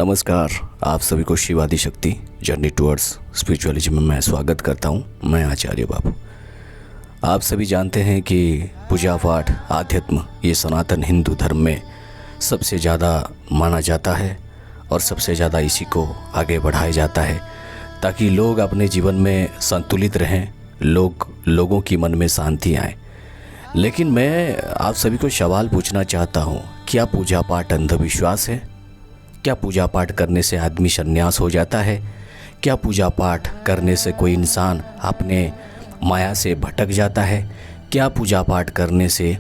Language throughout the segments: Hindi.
नमस्कार, आप सभी को शिव आदि शक्ति जर्नी टूवर्ड्स स्पिरिचुअलिज्म में मैं स्वागत करता हूं। मैं आचार्य बाबू। आप सभी जानते हैं कि पूजा पाठ आध्यात्म ये सनातन हिंदू धर्म में सबसे ज़्यादा माना जाता है और सबसे ज़्यादा इसी को आगे बढ़ाया जाता है ताकि लोग अपने जीवन में संतुलित रहें, लोगों की मन में शांति आए। लेकिन मैं आप सभी को सवाल पूछना चाहता हूँ, क्या पूजा पाठ अंधविश्वास है? क्या पूजा पाठ करने से आदमी संन्यास हो जाता है? क्या पूजा पाठ करने से कोई इंसान अपने माया से भटक जाता है? क्या पूजा पाठ करने से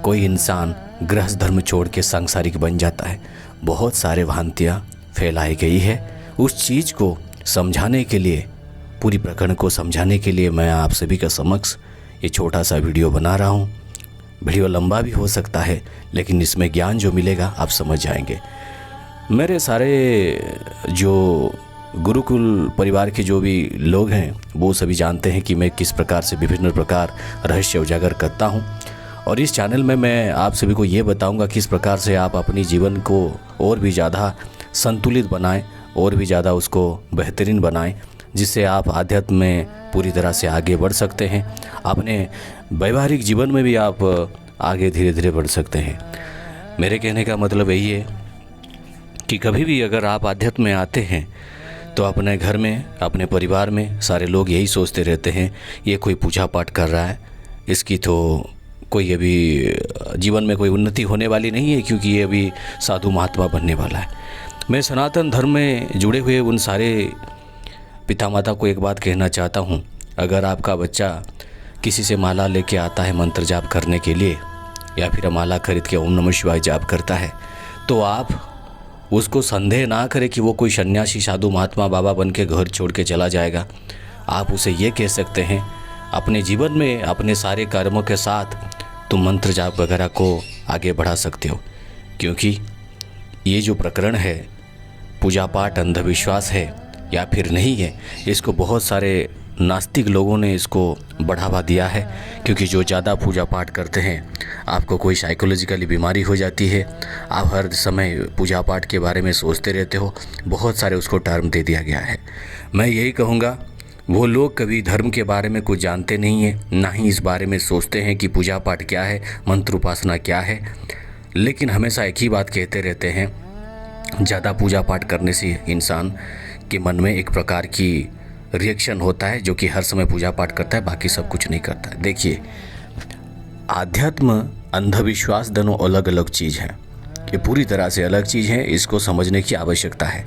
कोई इंसान गृहस्थ धर्म छोड़ के सांसारिक बन जाता है? बहुत सारे भ्रांतियाँ फैलाई गई है। उस चीज़ को समझाने के लिए, पूरी प्रकरण को समझाने के लिए मैं आप सभी के समक्ष ये छोटा सा वीडियो बना रहा हूँ। वीडियो लंबा भी हो सकता है, लेकिन इसमें ज्ञान जो मिलेगा आप समझ जाएंगे। मेरे सारे जो गुरुकुल परिवार के जो भी लोग हैं वो सभी जानते हैं कि मैं किस प्रकार से विभिन्न प्रकार रहस्य उजागर करता हूं। और इस चैनल में मैं आप सभी को ये बताऊंगा किस प्रकार से आप अपनी जीवन को और भी ज़्यादा संतुलित बनाएं, और भी ज़्यादा उसको बेहतरीन बनाएं, जिससे आप आध्यात्म में पूरी तरह से आगे बढ़ सकते हैं। अपने वैवाहिक जीवन में भी आप आगे धीरे धीरे बढ़ सकते हैं। मेरे कहने का मतलब यही है कि कभी भी अगर आप आध्यात्म में आते हैं तो अपने घर में, अपने परिवार में सारे लोग यही सोचते रहते हैं, ये कोई पूजा पाठ कर रहा है, इसकी तो कोई अभी जीवन में कोई उन्नति होने वाली नहीं है, क्योंकि ये अभी साधु महात्मा बनने वाला है। मैं सनातन धर्म में जुड़े हुए उन सारे पिता माता को एक बात कहना चाहता हूँ, अगर आपका बच्चा किसी से माला लेके आता है मंत्र जाप करने के लिए, या फिर माला खरीद के ओम नमः शिवाय जाप करता है, तो आप उसको संदेह ना करें कि वो कोई सन्यासी साधु महात्मा बाबा बन के घर छोड़ के चला जाएगा। आप उसे ये कह सकते हैं, अपने जीवन में अपने सारे कर्मों के साथ तुम मंत्र जाप वगैरह को आगे बढ़ा सकते हो, क्योंकि ये जो प्रकरण है पूजा पाठ अंधविश्वास है या फिर नहीं है, इसको बहुत सारे नास्तिक लोगों ने इसको बढ़ावा दिया है। क्योंकि जो ज़्यादा पूजा पाठ करते हैं आपको कोई साइकोलॉजिकली बीमारी हो जाती है, आप हर समय पूजा पाठ के बारे में सोचते रहते हो, बहुत सारे उसको टर्म दे दिया गया है। मैं यही कहूँगा, वो लोग कभी धर्म के बारे में कुछ जानते नहीं हैं, ना ही इस बारे में सोचते हैं कि पूजा पाठ क्या है, मंत्र उपासना क्या है, लेकिन हमेशा एक ही बात कहते रहते हैं, ज़्यादा पूजा पाठ करने से इंसान के मन में एक प्रकार की रिएक्शन होता है, जो कि हर समय पूजा पाठ करता है, बाकी सब कुछ नहीं करता है। देखिए, आध्यात्म अंधविश्वास दोनों अलग अलग चीज़ हैं, ये पूरी तरह से अलग चीज़ है, इसको समझने की आवश्यकता है।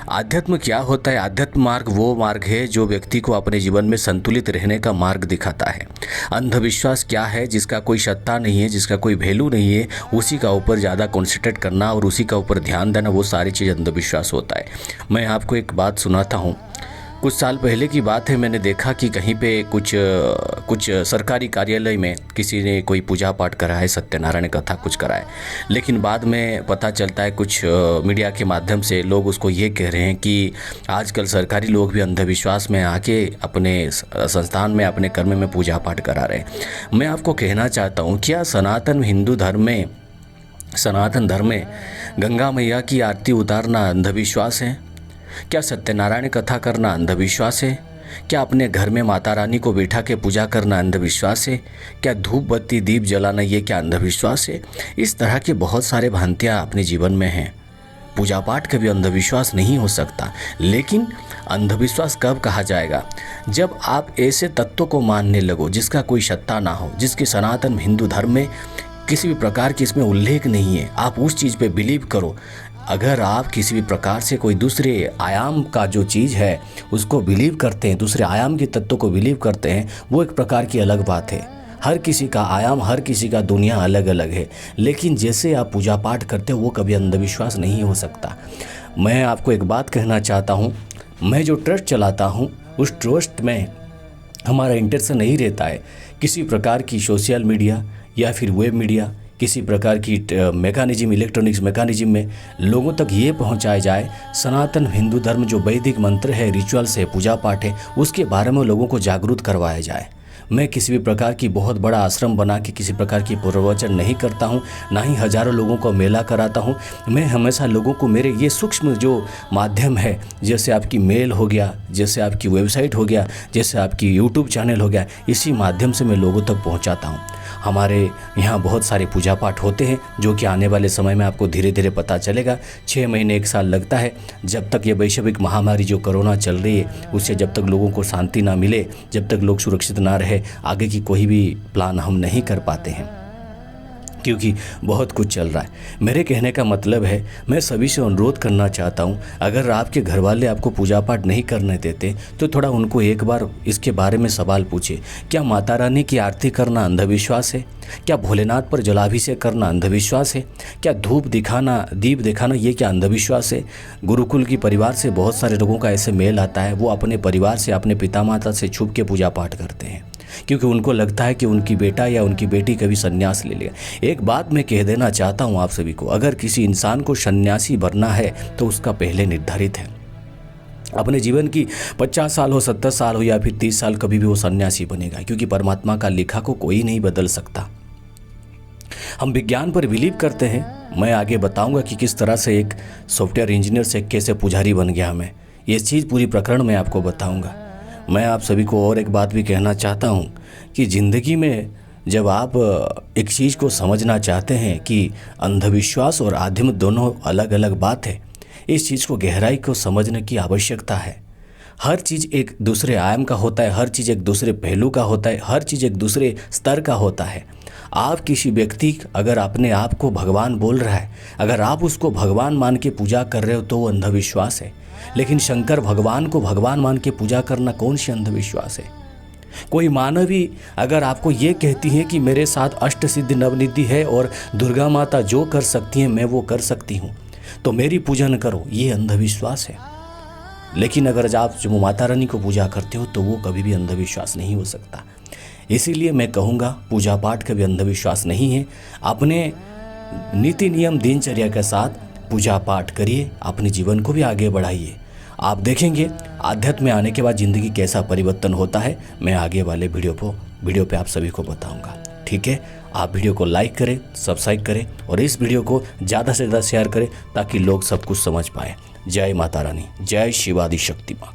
आध्यात्म क्या होता है? आध्यात्म मार्ग वो मार्ग है जो व्यक्ति को अपने जीवन में संतुलित रहने का मार्ग दिखाता है। अंधविश्वास क्या है? जिसका कोई सत्ता नहीं है, जिसका कोई वैल्यू नहीं है, उसी का ऊपर ज़्यादा कॉन्सेंट्रेट करना और उसी का ऊपर ध्यान देना, वो सारी चीज़ अंधविश्वास होता है। मैं आपको एक बात सुनाता हूँ। कुछ साल पहले की बात है, मैंने देखा कि कहीं पे कुछ सरकारी कार्यालय में किसी ने कोई पूजा पाठ करा है, सत्यनारायण कथा कुछ करा है, लेकिन बाद में पता चलता है कुछ मीडिया के माध्यम से लोग उसको ये कह रहे हैं कि आजकल सरकारी लोग भी अंधविश्वास में आके अपने संस्थान में, अपने कर्म में पूजा पाठ करा रहे हैं। मैं आपको कहना चाहता हूँ, क्या सनातन हिंदू धर्म में, सनातन धर्म में गंगा मैया की आरती उतारना अंधविश्वास है? क्या सत्यनारायण कथा करना अंधविश्वास है? क्या अपने घर में माता रानी को बैठा के पूजा करना अंधविश्वास है? क्या धूप बत्ती दीप जलाना ये क्या अंधविश्वास है? इस तरह के बहुत सारे भ्रांतियाँ अपने जीवन में हैं। पूजा पाठ कभी अंधविश्वास नहीं हो सकता, लेकिन अंधविश्वास कब कहा जाएगा? जब आप ऐसे तत्वों को मानने लगो जिसका कोई सत्ता ना हो, जिसके सनातन हिंदू धर्म में किसी भी प्रकार की इसमें उल्लेख नहीं है, आप उस चीज़ पे बिलीव करो। अगर आप किसी भी प्रकार से कोई दूसरे आयाम का जो चीज़ है उसको बिलीव करते हैं, दूसरे आयाम के तत्व को बिलीव करते हैं, वो एक प्रकार की अलग बात है। हर किसी का आयाम, हर किसी का दुनिया अलग अलग है, लेकिन जैसे आप पूजा पाठ करते हो वो कभी अंधविश्वास नहीं हो सकता। मैं आपको एक बात कहना चाहता हूँ, मैं जो ट्रस्ट चलाता हूँ उस ट्रस्ट में हमारा इंटेंशन नहीं रहता है किसी प्रकार की सोशल मीडिया या फिर वेब मीडिया, किसी प्रकार की मैकेनिज्म, इलेक्ट्रॉनिक्स मैकेनिज्म में लोगों तक ये पहुंचाया जाए सनातन हिंदू धर्म जो वैदिक मंत्र है, रिचुअल्स है, पूजा पाठ है, उसके बारे में लोगों को जागरूक करवाया जाए। मैं किसी भी प्रकार की बहुत बड़ा आश्रम बना के किसी प्रकार की प्रवचन नहीं करता हूँ, ना ही हज़ारों लोगों को मेला कराता हूँ। मैं हमेशा लोगों को मेरे ये सूक्ष्म जो माध्यम है, जैसे आपकी मेल हो गया, जैसे आपकी वेबसाइट हो गया, जैसे आपकी यूट्यूब चैनल हो गया, इसी माध्यम से मैं लोगों तक पहुँचाता हूँ। हमारे यहाँ बहुत सारे पूजा पाठ होते हैं जो कि आने वाले समय में आपको धीरे धीरे पता चलेगा। 6 महीने 1 साल लगता है, जब तक ये वैश्विक महामारी जो कोरोना चल रही है उससे जब तक लोगों को शांति ना मिले, जब तक लोग सुरक्षित ना रहे, आगे की कोई भी प्लान हम नहीं कर पाते हैं, क्योंकि बहुत कुछ चल रहा है। मेरे कहने का मतलब है, मैं सभी से अनुरोध करना चाहता हूँ, अगर आपके घर वाले आपको पूजा पाठ नहीं करने देते तो थोड़ा उनको एक बार इसके बारे में सवाल पूछे। क्या माता रानी की आरती करना अंधविश्वास है? क्या भोलेनाथ पर जलाभिषेक करना अंधविश्वास है? क्या धूप दिखाना, दीप दिखाना, ये क्या अंधविश्वास है? गुरुकुल की परिवार से बहुत सारे लोगों का ऐसे मेल आता है, वो अपने परिवार से, अपने पिता माता से छुप के पूजा पाठ करते हैं, क्योंकि उनको लगता है कि उनकी बेटा या उनकी बेटी कभी सन्यास ले लेगा। एक बात मैं कह देना चाहता हूँ आप सभी को, अगर किसी इंसान को सन्यासी बनना है तो उसका पहले निर्धारित है। अपने जीवन की 50 साल हो, 70 साल हो या फिर 30 साल, कभी भी वो सन्यासी बनेगा, क्योंकि परमात्मा का लिखा को कोई नहीं बदल सकता। हम विज्ञान पर बिलीव करते हैं। मैं आगे बताऊंगा कि किस तरह से एक सॉफ्टवेयर इंजीनियर से कैसे पुजारी बन गया मैं, ये चीज़ पूरी प्रकरण में आपको बताऊंगा। मैं आप सभी को और एक बात भी कहना चाहता हूँ कि ज़िंदगी में जब आप एक चीज़ को समझना चाहते हैं कि अंधविश्वास और आध्यात्म दोनों अलग अलग बात है, इस चीज़ को गहराई को समझने की आवश्यकता है। हर चीज़ एक दूसरे आयाम का होता है, हर चीज़ एक दूसरे पहलू का होता है, हर चीज़ एक दूसरे स्तर का होता है। आप किसी व्यक्ति अगर अपने आप को भगवान बोल रहा है, अगर आप उसको भगवान मान के पूजा कर रहे हो तो वो अंधविश्वास है। लेकिन शंकर भगवान को भगवान मान के पूजा करना कौन सी अंधविश्वास है? कोई मानवी अगर आपको ये कहती है कि मेरे साथ अष्ट सिद्धि नवनिधि है और दुर्गा माता जो कर सकती हैं मैं वो कर सकती हूँ, तो मेरी पूजन करो, ये अंधविश्वास है। लेकिन अगर आप जो माता रानी को पूजा करते हो तो वो कभी भी अंधविश्वास नहीं हो सकता। इसीलिए मैं कहूँगा, पूजा पाठ कभी अंधविश्वास नहीं है। अपने नीति नियम दिनचर्या के साथ पूजा पाठ करिए, अपने जीवन को भी आगे बढ़ाइए। आप देखेंगे आध्यात्म में आने के बाद ज़िंदगी कैसा परिवर्तन होता है। मैं आगे वाले वीडियो पे आप सभी को बताऊंगा। ठीक है, आप वीडियो को लाइक करें, सब्सक्राइब करें और इस वीडियो को ज़्यादा से ज़्यादा शेयर करें ताकि लोग सब कुछ समझ पाए। जय माता रानी, जय शिवादि शक्ति माँ।